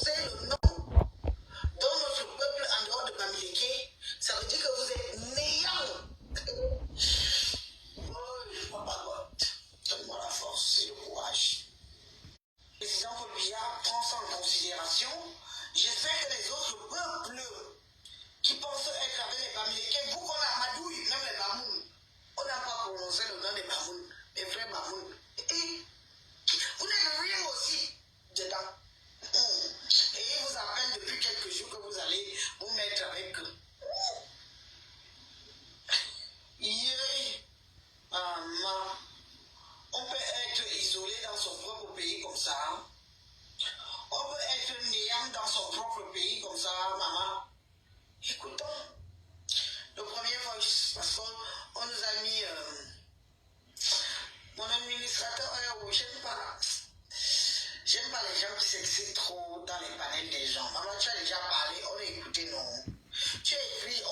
C'est le nom dans notre peuple en dehors de Bamileke, ça veut dire que vous êtes néant. Oh, je ne crois pas God. Donne-moi la force et le courage. Le président Paul Biya prend ça en considération. J'espère que les autres peuples qui pensent être avec les Bamileke, vous qu'on a Amadouille, même les Bamoun, on n'a pas prononcé le nom des Bamoun, mes frères Bamoun. Et vous n'êtes rien aussi dedans. Et ils vous appellent depuis quelques jours que vous allez vous mettre avec eux. Maman, on peut être isolé dans son propre pays comme ça. On peut être néant dans son propre pays comme ça, maman. Écoutons le premier voice, parce qu'on nous a mis mon administrateur, j'aime pas les gens qui s'excitent trop dans les panels des gens. Maman, tu as déjà parlé, on a écouté, non? Tu as écrit,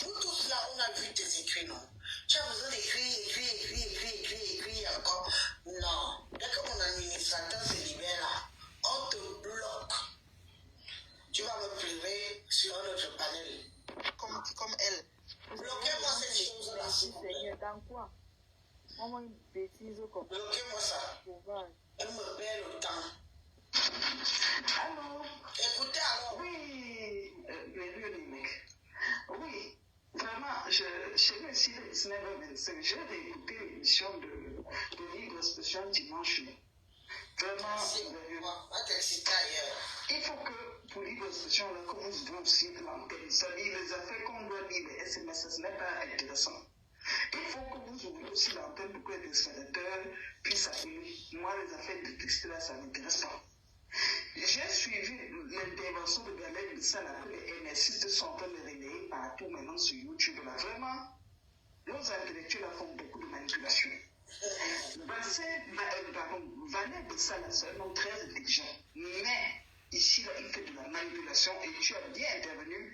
nous tous là, on a vu tes écrits, non? Tu as besoin d'écrire encore? Non. Dès que mon administrateur se libère là, on te bloque. Tu vas me pleurer sur notre panel. Comme elle. Bloquez-moi cette chose-là. Dans quoi? Comment une bêtise comme ça? Bloquez-moi ça. Elle me perd le temps. Allô? Écoutez alors. Oui, oui, vraiment, chez le site de 19h25, j'ai écouté l'émission de Libre Expression dimanche. Vraiment, il faut que pour Libre Expression, là, que vous ouvrez aussi de l'antenne, c'est-à-dire les affaires qu'on doit lire, les SMS, ce n'est pas intéressant. Il faut que vous ouvrez aussi l'antenne pour que les spectateurs puissent appeler. Moi, les affaires de texte là, ça ne m'intéresse pas. J'ai suivi l'intervention de Galère Bissala que les NSistes sont en train de relayer partout maintenant sur YouTube. Là, vraiment, nos intellectuels font beaucoup de manipulation. Valère Bissala, c'est un homme très intelligent. Mais ici, là, il fait de la manipulation et tu as bien intervenu.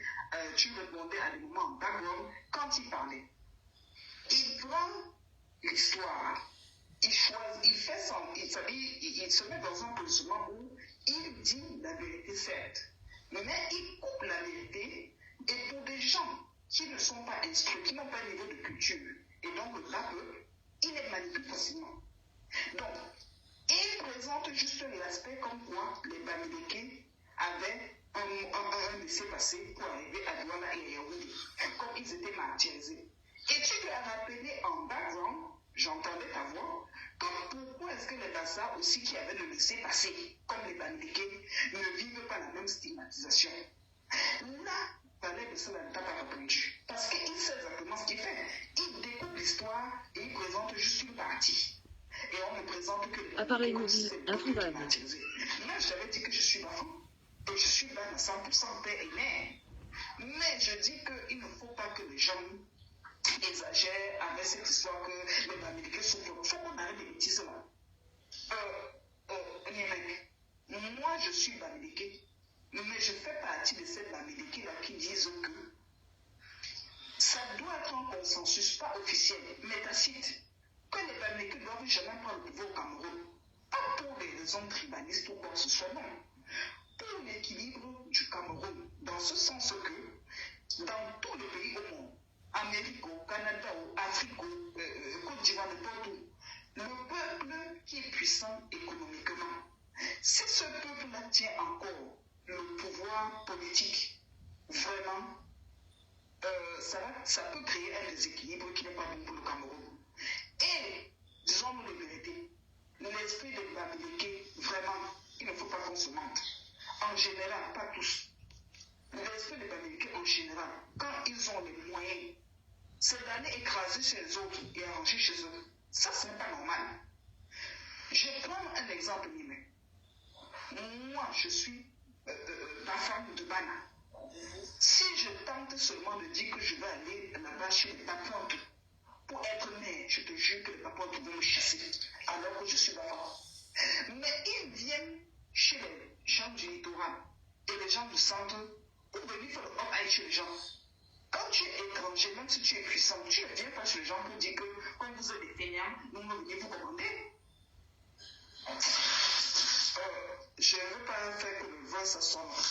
Tu répondais à des moments en background quand il parlait. Il prend l'histoire. Il se met dans un positionnement où il dit la vérité, certes, mais il coupe la vérité, et pour des gens qui ne sont pas instruits, qui n'ont pas un niveau de culture, et donc là, il les manipule facilement. Donc, il présente juste l'aspect comme quoi les Bamileke avaient un laissez-passer pour arriver à Douala et Yaoundé, comme ils étaient martyrisés. Et tu lui as rappelé en background, j'entendais ta voix, pourquoi est-ce que les Bassa aussi qui avaient le laissez-passer, comme les Bamileke, ne vivent pas la même stigmatisation? Là, Valère Bissala ne t'a pas répondu. Parce qu'il sait exactement ce qu'il fait. Il découpe l'histoire et il présente juste une partie. Et on ne présente que les appareil mobile introuvable. Moi, je t'avais dit que je suis bafou. Et je suis là à 100% père et mère. Mais je dis qu'il ne faut pas que les gens exagèrent avec cette histoire que les Bamileke souffrent. Il faut qu'on arrête des bêtises là. Moi, je suis Bamileke. Mais je fais partie de ces Bamileke là qui disent que ça doit être un consensus, pas officiel, mais tacite, que les Bamileke ne doivent jamais prendre le pouvoir au Cameroun. Pas pour des raisons tribalistes ou quoi que ce soit, non. Pour l'équilibre du Cameroun, dans ce sens que dans tous les pays au monde, Amérique, au Canada, au Afrique, Côte d'Ivoire, n'importe où, le peuple qui est puissant économiquement, si ce peuple-là tient encore le pouvoir politique, vraiment, ça peut créer un déséquilibre qui n'est pas bon pour le Cameroun. Et, disons-nous la vérité, l'esprit des Bamileke, vraiment, il ne faut pas qu'on se mente. En général, pas tous. L'esprit des Bamileke, en général, quand ils ont les moyens, c'est d'aller écraser chez les autres et arranger chez eux. Ça, ce n'est pas normal. Je vais prendre un exemple, Nime. Moi, je suis la femme de Bana. Si je tente seulement de dire que je vais aller là-bas chez les Papouantes pour être mère, je te jure que les Papouantes vont me chasser alors que je suis la femme. Mais ils viennent chez les gens du littoral et les gens du centre pour venir faire le hop chez les gens. Quand tu es étranger, même si tu es puissant, tu ne viens pas chez les gens pour dire que quand vous êtes des fainéants, nous venons vous commander. Je ne veux pas faire que le vin, ça soit noir.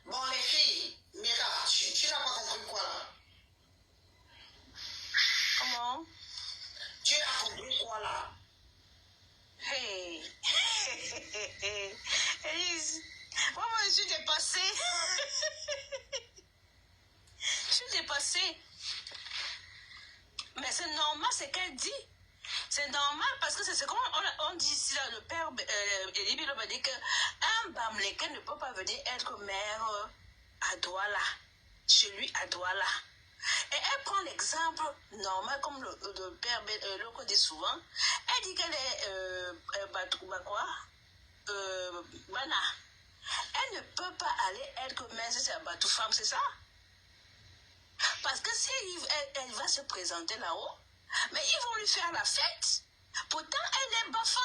Bon, les filles, Mira, tu n'as pas compris quoi là? Comment? Tu as compris quoi là? Hey! Elise, moi, je suis dépassée. Je suis dépassée. Mais c'est normal ce qu'elle dit. C'est normal parce que c'est ce qu'on dit ici, là, le père Elibi m'a dit qu'un Bamléken ne peut pas venir être maire à Douala, chez lui à Douala. Et elle prend l'exemple normal, comme le père Loko dit souvent. Elle dit qu'elle est Bana. Elle ne peut pas aller être maire si c'est à Batou Femme, c'est ça? Parce que si elle va se présenter là-haut, mais ils vont lui faire la fête. Pourtant, elle est bafan.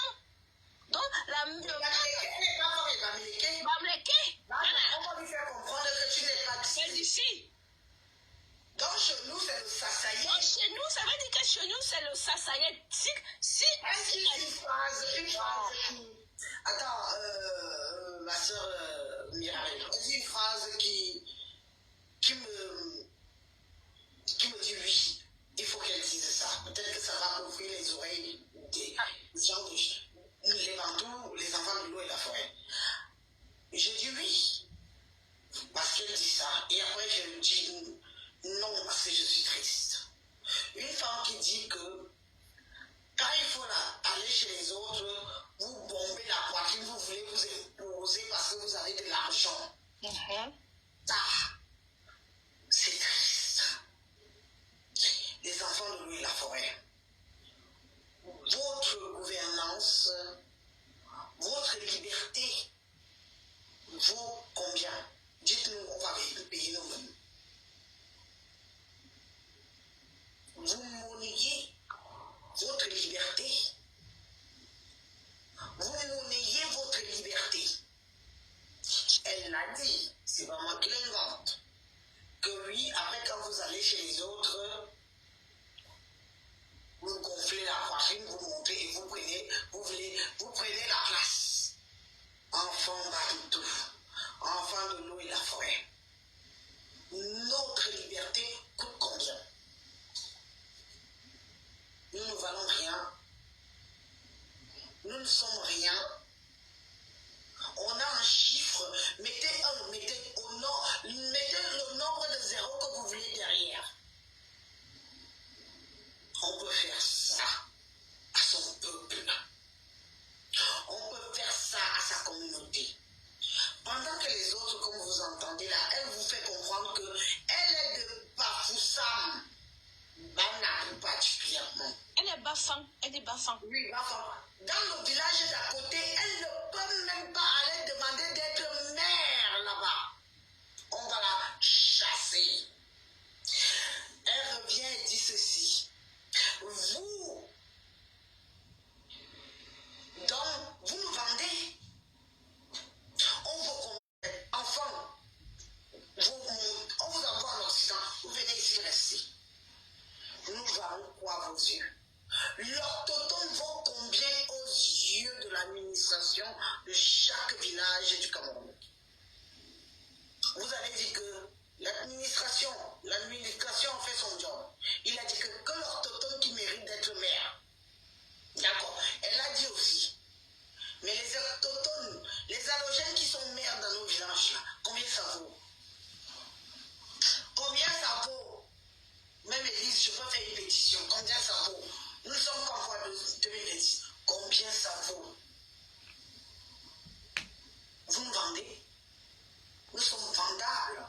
Donc, Elle n'est pas comme les Bamlékés. Bamléké. On va lui faire comprendre que tu n'es pas C'est d'ici. d'ici. Donc, chez nous, c'est le Sassaïe. Donc, chez nous, ça veut dire que chez nous, c'est le Sassaïe. Si Est-ce qu'il y a une phrase qui... Attends, ma soeur Mireille, est-ce une phrase qui me dit oui, il faut qu'elle dise ça. Peut-être que ça va ouvrir les oreilles des gens, les Bantous, les enfants de l'eau et la forêt. Je dis oui, parce qu'elle dit ça. Et après, je dis non, parce que je suis triste. Une femme qui dit que quand il faut aller chez les autres, vous bombez la poitrine, vous voulez vous imposer parce que vous avez de l'argent. Ça, c'est triste. Les enfants de l'eau et la forêt, votre gouvernance, votre liberté vaut combien? Dites-nous, on va payer nous-mêmes. Vous monnayez votre liberté. Vous monnayez votre liberté. Elle l'a dit, c'est pas moi qui l'invente. Que oui, après quand vous allez chez les autres, vous gonflez la poitrine, vous montez et vous prenez la place. Enfant Baritou, enfant de l'eau et la forêt. Notre liberté coûte combien? Nous ne valons rien. Nous ne sommes rien. On a un chiffre. Mettez le nombre de zéros que vous voulez derrière. On peut faire ça à son peuple. On peut faire ça à sa communauté. Pendant que les autres, comme vous entendez là, elle vous fait comprendre qu'elle est de Bafoussam. Bana, particulièrement. Elle est bafan. Elle est bafan. Oui, Bafan. Dans le village d'à côté, elle ne peut même pas aller demander d'être mère là-bas. On va la chasser. Elle revient et dit ceci. Vous, donc, vous nous vendez. On vous enfant, on vous envoie en Occident. Vous venez ici rester. Nous valons quoi à vos yeux? L'orthoton vaut combien aux yeux de l'administration de chaque village du Cameroun? Vous avez dit que l'administration fait son job. Il a dit que l'orthoton qui mérite d'être maire. D'accord. Elle a dit aussi. Mais les autochtones, les allogènes qui sont maires dans nos villages, là, combien ça vaut? Combien ça vaut? Même Élise, je peux faire une pétition. Combien ça vaut? Nous sommes pas encore en 2010. Combien ça vaut? Vous nous vendez? Nous sommes vendables.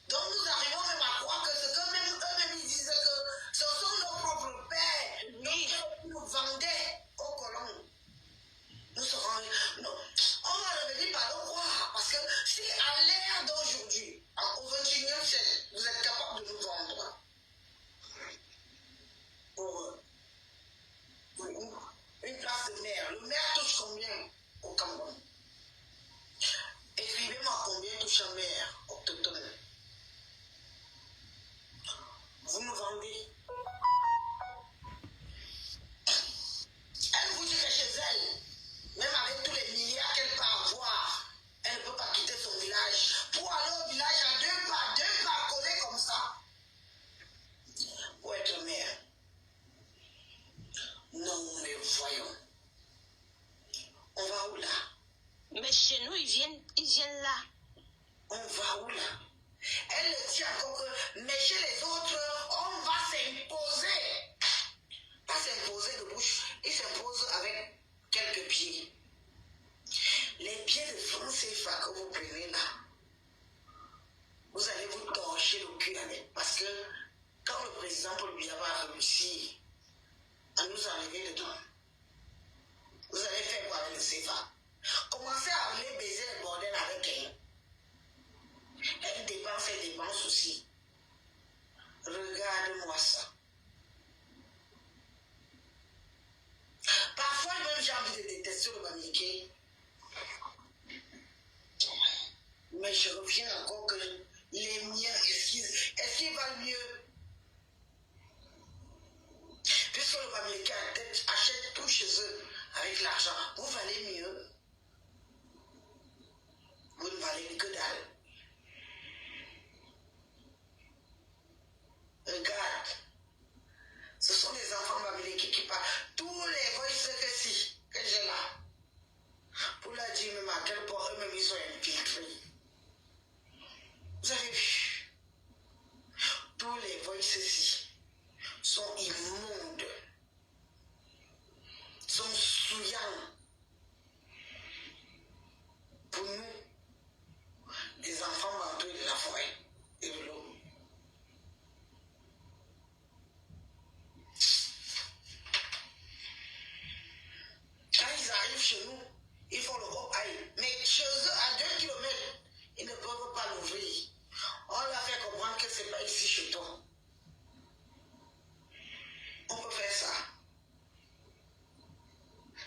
Donc nous arrivons même à croire que ce que même eux-mêmes ils disent que ce sont nos propres pères. Oui. Donc nous vendaient aux colons. Nous serons... Non. On va revenir par le roi. Parce que si à l'ère d'aujourd'hui, au 21e siècle, vous êtes capable de nous vendre pour une place de maire. Le maire touche combien au Cameroun? Écrivez-moi combien touche un maire. Voyons. On va où là? Mais chez nous, ils viennent là. On va où là? Elle le dit encore que, mais chez les autres, on va s'imposer. Pas s'imposer de bouche, il s'impose avec quelques pieds. Les pieds de francs CFA que vous prenez là, vous allez vous torcher le cul avec. Parce que quand le président Paul Biya va réussir à nous enlever dedans, vous allez faire quoi avec le CFA? Commencez à aller baiser le bordel avec elle. Elle dépense aussi. Regarde-moi ça. Parfois, même j'ai envie de détester le Bamileke. Mais je reviens encore que les miens, est-ce qu'ils valent mieux? Puisque le Bamileke achète tout chez eux avec l'argent, vous valez mieux. Vous ne valez que dalle. Regarde, ce sont des enfants Bamileke qui parlent. Tous les voices que j'ai là, pour leur dire même à quel point eux-mêmes ils sont infiltrés. Vous avez vu, tous les voices sont immondes, sont souillants. Pour nous, des enfants mentaux de la forêt et de l'eau. Quand ils arrivent chez nous, ils font le hop aïe. Mais chez eux, à 2 kilomètres, ils ne peuvent pas l'ouvrir. On leur fait comprendre que ce n'est pas ici chez toi. On peut faire ça.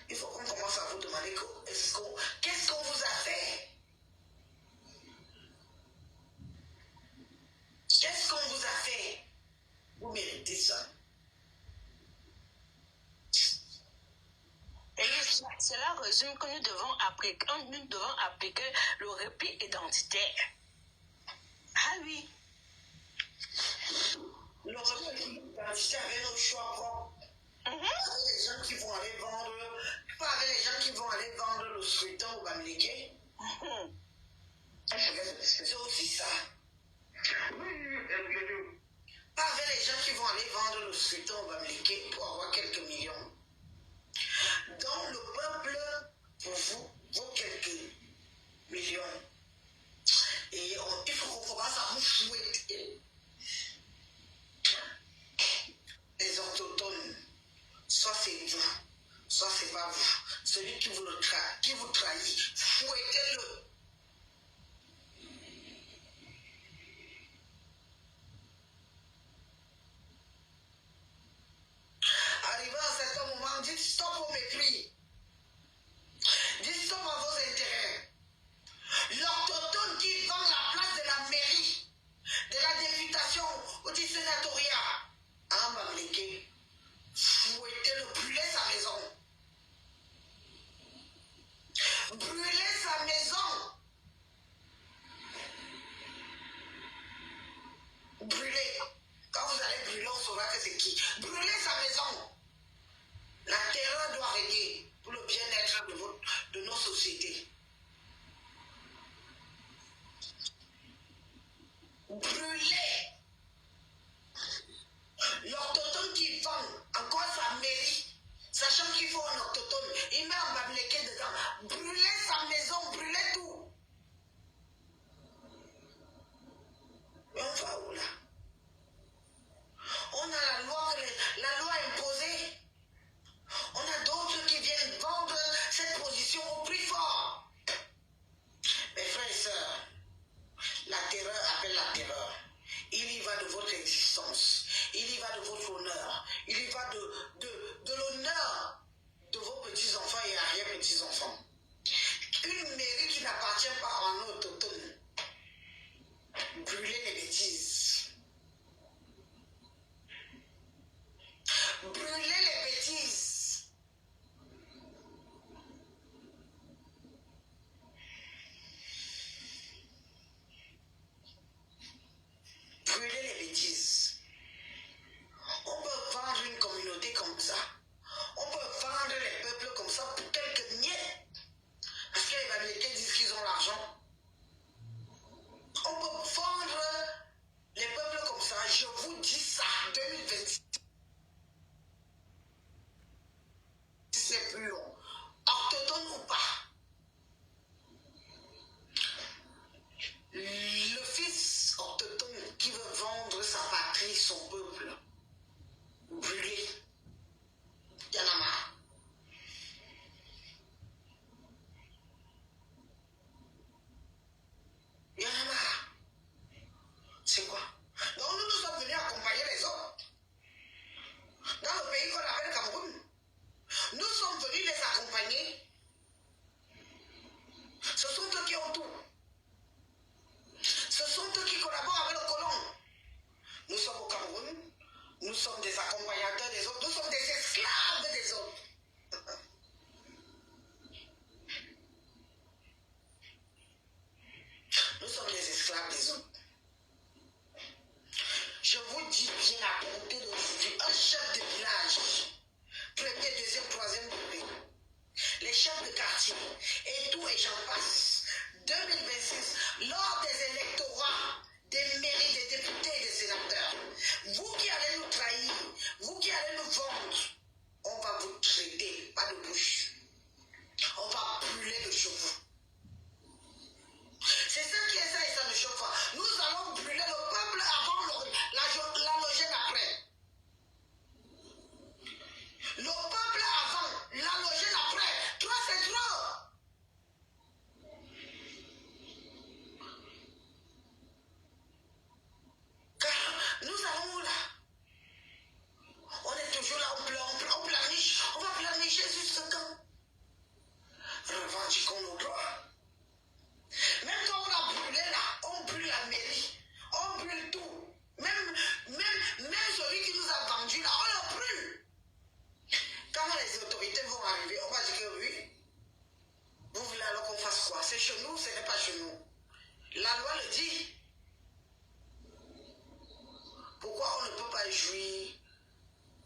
Il faut qu'on commence à vous demander qu'est-ce qu'on vous a fait? Qu'est-ce qu'on vous a fait? Vous méritez ça. Et cela résume que nous devons appliquer le repli identitaire. Ah oui. Le repli identitaire avec nos choix propres. Avec les gens qui vont aller vendre, pas avec les gens qui vont aller vendre le scrutin au Bamileke. C'est aussi ça. Pas avec les gens qui vont aller vendre le scrutin au Bamileke pour avoir quelques millions. Donc le peuple, pour vous, vaut quelques millions. Et il faut qu'on commence à vous fouetter. Les autochtones, soit c'est vous, soit c'est pas vous. Celui qui vous trahit, fouettez-le. les chefs de quartier, et tout, et j'en passe. 2026, lors des électorats, des mairies, des députés et des sénateurs, vous qui allez nous trahir, vous qui allez nous vendre, on va vous traiter, pas de bouche. On va brûler le chauffe. C'est ça qui est ça et ça ne chauffe pas. Nous allons brûler le peuple avant l'halogène après. Le peuple avant, l'halogène après. Toi, c'est trop. Car nous allons où là? On est toujours là, on planiche. On va planifier jusqu'à quand? Revendiquons nos droits. Même quand on a brûlé là, on brûle la mairie, on brûle tout. Même celui qui nous a vendu là, on l'a brûle. Quand les autorités vont arriver, on va dire que oui. Vous voulez alors qu'on fasse quoi? C'est chez nous, ce n'est pas chez nous. La loi le dit. Pourquoi on ne peut pas jouir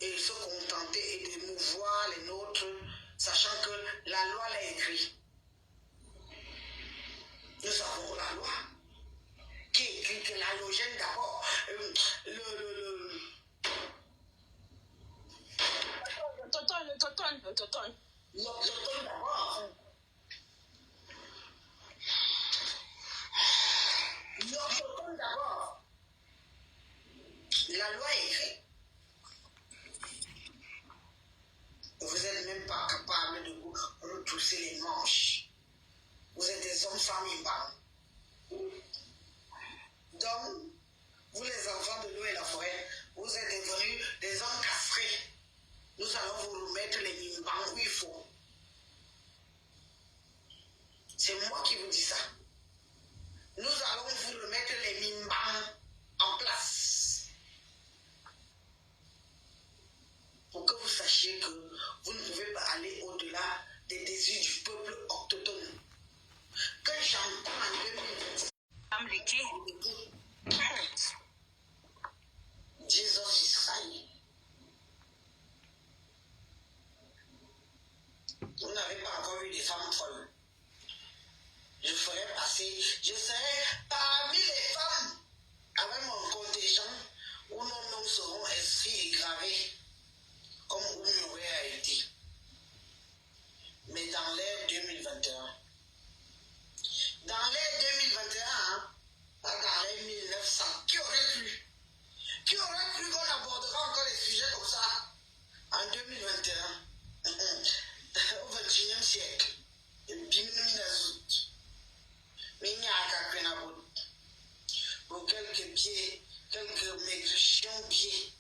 et se contenter et d'émouvoir les nôtres, sachant que la loi l'a écrit? Nous avons la loi qui écrit que l'halogène d'abord, L'automne d'abord. L'automne d'abord. La loi est écrite. Vous n'êtes même pas capable de vous retrousser les manches. Vous êtes des hommes sans mimban. Donc, vous les enfants de l'eau et la forêt, vous êtes devenus des hommes castrés. Nous allons vous remettre les mimbans où il faut. C'est moi qui vous dis ça. Nous allons vous remettre les mimbans en place. Pour que vous sachiez que vous ne pouvez pas aller au-delà des désirs du peuple autochtone. Quand j'entends en 2020, Jesus Israël. Vous n'avez pas encore eu des femmes folles. Je serai parmi les femmes avec mon contingent où nos noms seront inscrits et gravés comme Oumoué a été. Mais dans l'ère 2021, pas dans l'ère 1900, qui aurait cru qu'on abordera encore des sujets comme ça en 2021, au 21e siècle, et puis pour quelques pieds, quelques maigrichons pieds,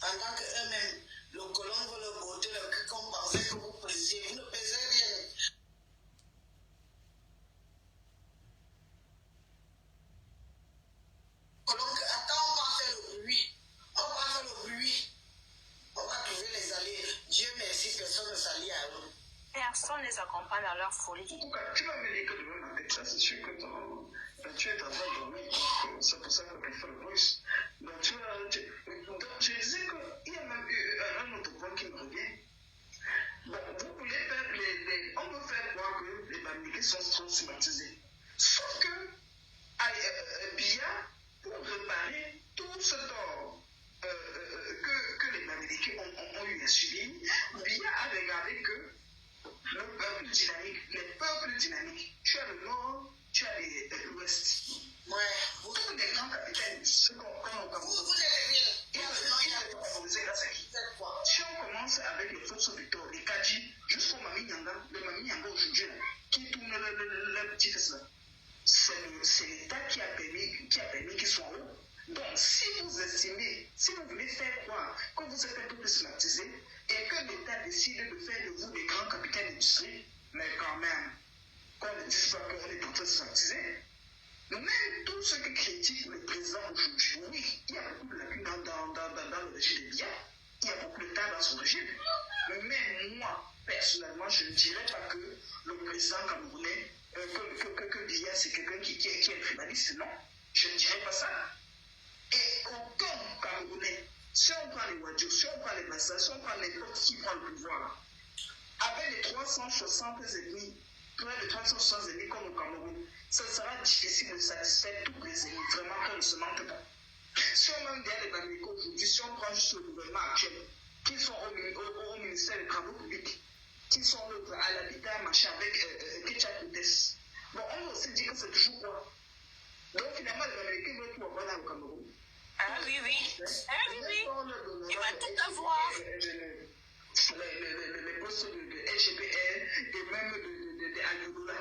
pendant qu'eux-mêmes, le colon veut le botter, comme pensait que vous pesiez, vous ne pesez rien. Colon, attends, on va faire le bruit, on va trouver les alliés. Dieu merci, personne ne s'allie à eux. Personne ne les accompagne dans leur folie. En tout cas, tu vas me dire que demain matin, ça c'est sûr que tu es en train de dormir, donc c'est pour ça que tu fais le bruit. Donc je disais qu'il y a même eu un autre point qui me revient. Bon, vous voulez faire on veut faire croire que les Bamileke sont trop stigmatisés. Sauf que Biya, pour réparer tout ce tort que les Bamileke ont eu à subir, Biya a regardé que les peuples dynamiques, tu as le nord, tu as l'ouest. Ouais. Vous êtes des grands capitaines, ce qu'on vous êtes bien. il y a le nord, il y a le favorisé grâce à qui? Si on commence avec les forces Victor, les Kadji, jusqu'au Mami Nyanga, le Mami Nyanga aujourd'hui, qui tourne le petit fesse là, c'est l'État qui a permis qu'ils soient haut. Donc, si vous estimez, si vous voulez faire croire que vous êtes un peu plus stigmatisé et que l'État décide de faire de vous des grands capitaines d'industrie, mais quand même, qu'on ne dise pas qu'on est en train de stigmatiser. Même tous ceux qui critiquent le président aujourd'hui, oui, il y a beaucoup de lacunes dans le régime de Biya, il y a beaucoup de temps dans son régime. Mais moi, personnellement, je ne dirais pas que le président camerounais, que Biya c'est quelqu'un qui est un tribaliste, non, je ne dirais pas ça. Et aucun Camerounais, si on prend les Wadjo, si on prend les Bassa, si on prend les autres qui prennent le pouvoir, avec les 3 360 ethnies, près de 360 ethnies comme au Cameroun, ce sera difficile de satisfaire toutes les ethnies. Vraiment, qu'on ne se manque pas. Si on même derrière les Bamileke aujourd'hui, si on prend juste le gouvernement actuel, qui sont au ministère des Travaux publics, qui sont à l'habitat, machin, avec Ketchapoutes. Bon, on va aussi dire que c'est toujours quoi. Donc finalement, les Américains veulent tout avoir là au Cameroun. Ah oui, oui. Ah oui, oui. Il va tout avoir. Les postes de LGPL et même de Ayodola,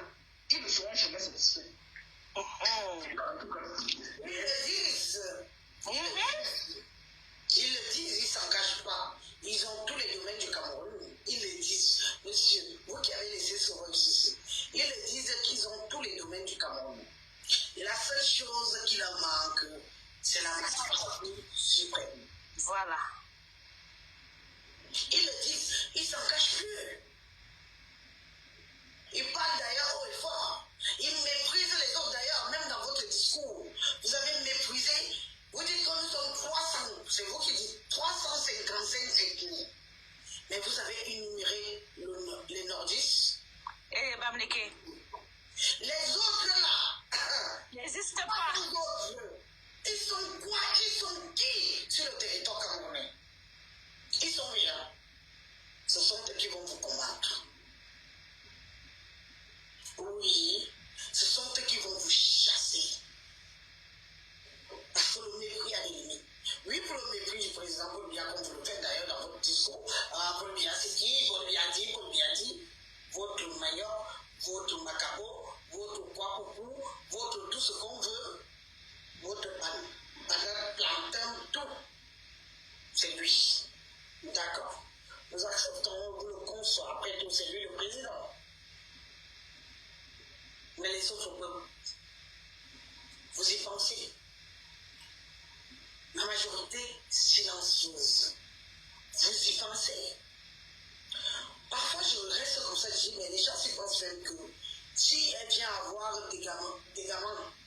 ils ne seront jamais satisfaits. En tout cas. Ils le disent. Ils le disent, ils ne s'engagent pas. Ils ont tous les domaines du Cameroun. Ils le disent. Monsieur, vous qui avez laissé ce rôle ici, ils le disent qu'ils ont tous les domaines du Cameroun. Et la seule chose qui leur manque, c'est la magistrature suprême. Voilà. Ils le disent, ils ne s'engagent plus. Ils parlent d'ailleurs haut et fort. Ils méprisent les autres d'ailleurs, même dans votre discours. Vous avez méprisé, vous dites que nous sommes 300, c'est vous qui dites 355 ethnies. Mais vous avez énuméré les nordistes. Et les Bamileke. Les autres là, N'existe pas. les autres, ils sont quoi? Ils sont qui sur le territoire camerounais? Ils sont rien. Ce sont eux qui vont vous combattre. Oui, ce sont eux qui vont vous chasser. Parce que le mépris a des limites. Oui, pour le mépris du président Paul Biya, comme vous le faites d'ailleurs dans votre discours, Paul Biya c'est qui? Paul Biya dit, votre manioc, votre macabo, votre poipoupou, votre tout ce qu'on veut, votre banane, plantain, tout. C'est lui. D'accord. Nous acceptons le conçoit. Après tout, c'est lui le président. Mais les autres peuples, vous y pensez? La majorité silencieuse, vous y pensez? Parfois, je reste comme ça, je dis, mais les gens s'y pensent même que si elle vient avoir des gamins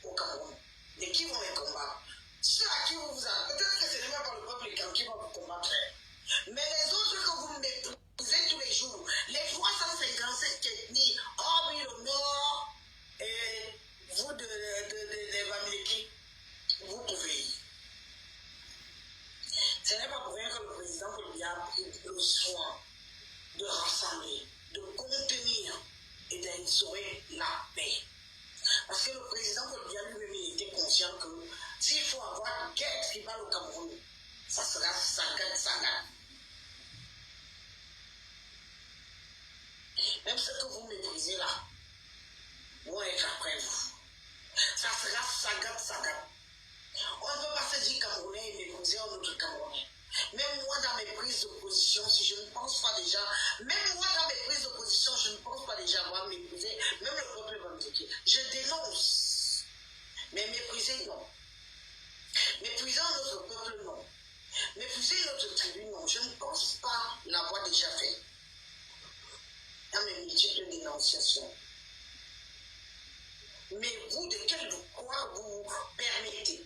au Cameroun, et qui vont les combattre? Ceux à qui vous avez, peut-être que ce n'est même pas le peuple qui va vous combattre. Mais les autres que vous méprisez tous les jours, les 357 ethnies, hormis le Nord, et vous des Bamileke, vous pouvez. Ce n'est pas pour rien que le président Biya a pris le soin de rassembler, de contenir et d'instaurer la paix. Parce que le président Biya lui-même était conscient que s'il faut avoir une guerre tribale au Cameroun, ça sera Sagat. Même ce que vous méprisez là, vont être après vous. Ça sera Sagat. On ne peut pas se dire Camerounais et mépriser un autre Camerounais. Même moi dans mes prises de position, si je ne pense pas déjà, même moi dans mes prises de position, je ne pense pas déjà avoir méprisé, même le peuple bamileke. Je dénonce. Mais mépriser, non. Mépriser notre peuple, non. Mépriser notre tribu, non. Je ne pense pas l'avoir déjà fait. Dans mes multiples dénonciations. Mais vous, de quel droit vous vous permettez?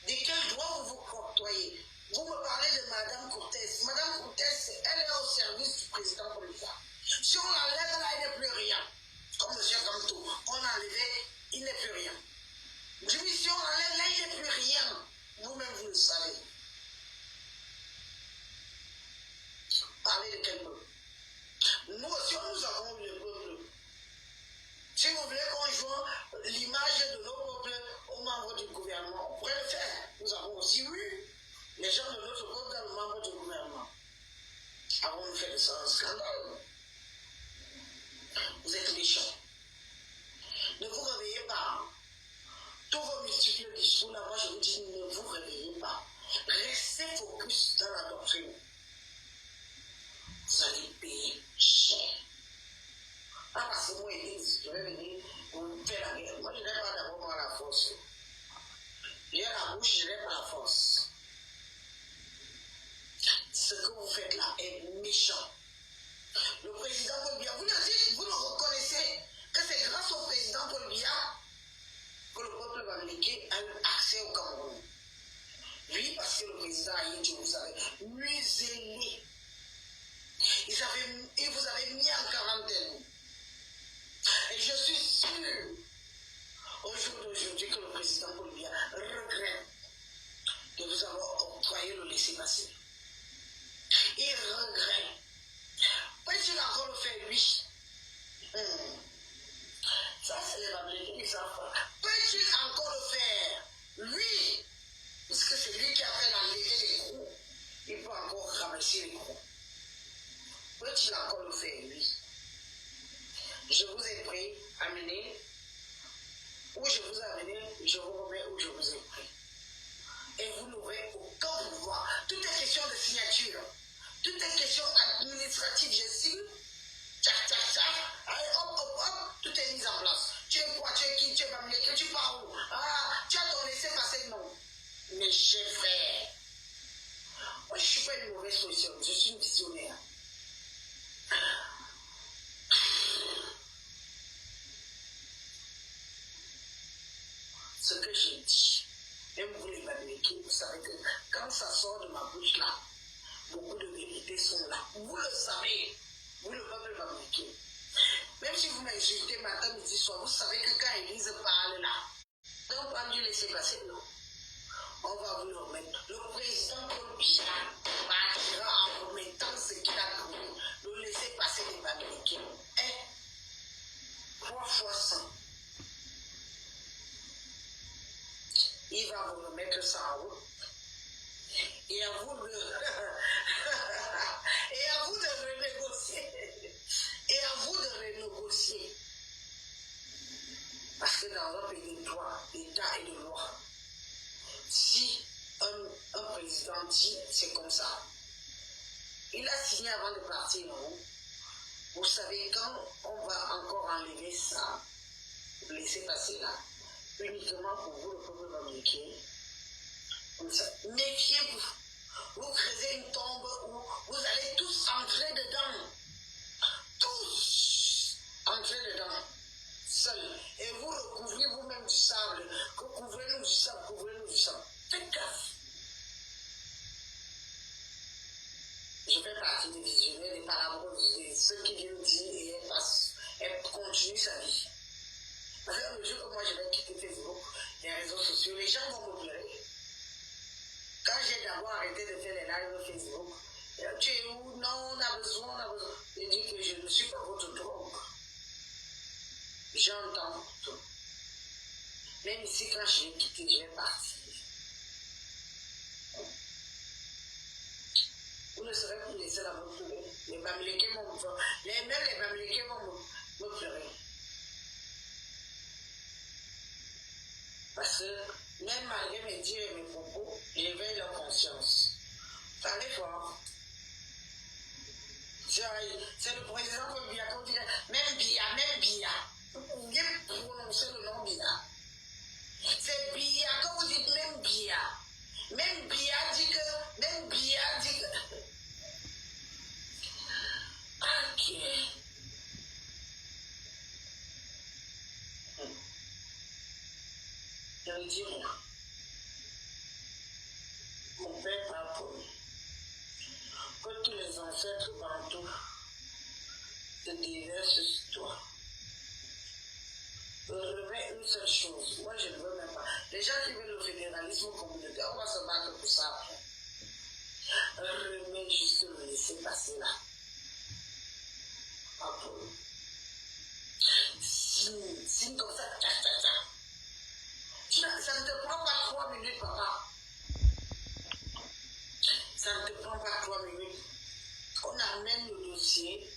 De quel droit vous vous octroyez? Vous me parlez de Madame Cortès. Madame Cortès, elle est au service du président Bolívar. Si on l'enlève, là, il n'est plus rien. Comme M. Kamto, on l'a enlevé, il n'est plus rien. Jimmy, si on l'enlève, là, il n'est plus rien. Vous-même, vous le savez. Parlez de quel peuple? Nous aussi, nous avons eu le peuple. Si vous voulez qu'on joue l'image de nos peuples aux membres du gouvernement, on pourrait le faire. Nous avons aussi eu les gens de notre peuple dans le membre du gouvernement. Avons-nous fait de ça un scandale? Vous êtes méchants. Ne vous réveillez pas. Tous vos multiples discours, là, moi je vous dis, ne vous réveillez pas. Restez focus dans la doctrine. Vous allez payer cher. Ah, parce que moi, je vais venir vous faire la guerre. Moi, je n'ai pas d'abord la force. J'ai la bouche, je n'ai pas la force. Ce que vous faites là est méchant. Le président Paul Biya, vous le dites, vous le reconnaissez que c'est grâce au président Paul Biya que le peuple bamileke a eu accès au Cameroun. Oui, parce que le président Aïdjo vous avait muselé. Il vous avait mis en quarantaine. aujourd'hui que le président Paul Biya regrette de vous avoir octroyé le laisser-passer. Il regrette. Peut-il encore le faire, lui? Ça, c'est les Babyloniens qui savent pas. Peut-il encore le faire, lui? Puisque c'est lui qui a fait l'enlever des gros. Il peut encore ramasser les gros. Peut-il encore le faire, lui? Je vous ai pris, amené. Où je vous ai amené, je vous remets où je vous ai pris. Et vous n'aurez aucun pouvoir. Tout est question de signature. Tout est question administrative. Je signe. Tchac, tchac, tchac. Allez, hop, hop, hop. Tout est mis en place. Tu es quoi? Tu es qui? Tu es Bamileke? Tu pars où? Ah, tu as ton laissez-passer? Non. Mes chers frères. Moi, je ne suis pas une mauvaise solution. Je suis une visionnaire. Ce que j'ai dit, même vous les Bamileke, vous savez que quand ça sort de ma bouche là, beaucoup de vérités sont là. Vous le savez, vous le peuple Bamileke. Même si vous m'insultez matin, midi, soir, vous savez que quand Élise parle là, donc on dû laisser passer, non. On va vous le remettre. Le président Paul Biya partira en remettant ce qu'il a cru, le laisser passer des Bamileke. 3 fois 100. Il va vous remettre ça en route. Et à vous de, et à vous de renégocier. Et à vous de renégocier. Parce que dans un pays de droit, d'État et de loi, si un président dit c'est comme ça, il a signé avant de partir, non? Vous savez, quand on va encore enlever ça, laisser passer là, uniquement pour vous, le peuple Bamileke, comme ça, méfiez-vous. Vous creusez une tombe où vous allez tous entrer dedans. Tous entrer dedans. Seuls. Et vous recouvrez vous-même du sable. Couvrez-nous du sable, couvrez-nous du sable. Faites gaffe. Je fais partie des visionnaires, des palabres, de ceux qui viennent dire et elle continue sa vie. Parce que le jour que moi je vais quitter Facebook, les réseaux sociaux, les gens vont me pleurer. Quand j'ai d'abord arrêté de faire les lives Facebook, tu es où? Non, on a besoin. Je dis que je ne suis pas votre drogue. J'entends tout. Même ici, quand je vais quitter, je vais partir. Vous ne serez plus les seuls à me pleurer. Les Bamileke vont me pleurer. Même les Bamileke vont me pleurer. Parce que même malgré mes dires et mes propos, j'éveille leur conscience. Parlez fort. C'est le président Paul Biya qui dit même Biya. Vous pouviez prononcer le nom Biya. C'est Biya, quand vous dites même Biya. Même Biya dit que. Ok. Je ne dis rien. Mon père parle pour lui. Que tous les ancêtres bantous se déversent sur toi. Je remets une seule chose. Moi, je ne veux même pas. Les gens qui veulent le fédéralisme communautaire, on va se battre pour ça après. Remets juste le laisser passer là. Pas pour nous. Signe comme ça, ça ne te prend pas 3 minutes, papa. Ça ne te prend pas 3 minutes. On amène le dossier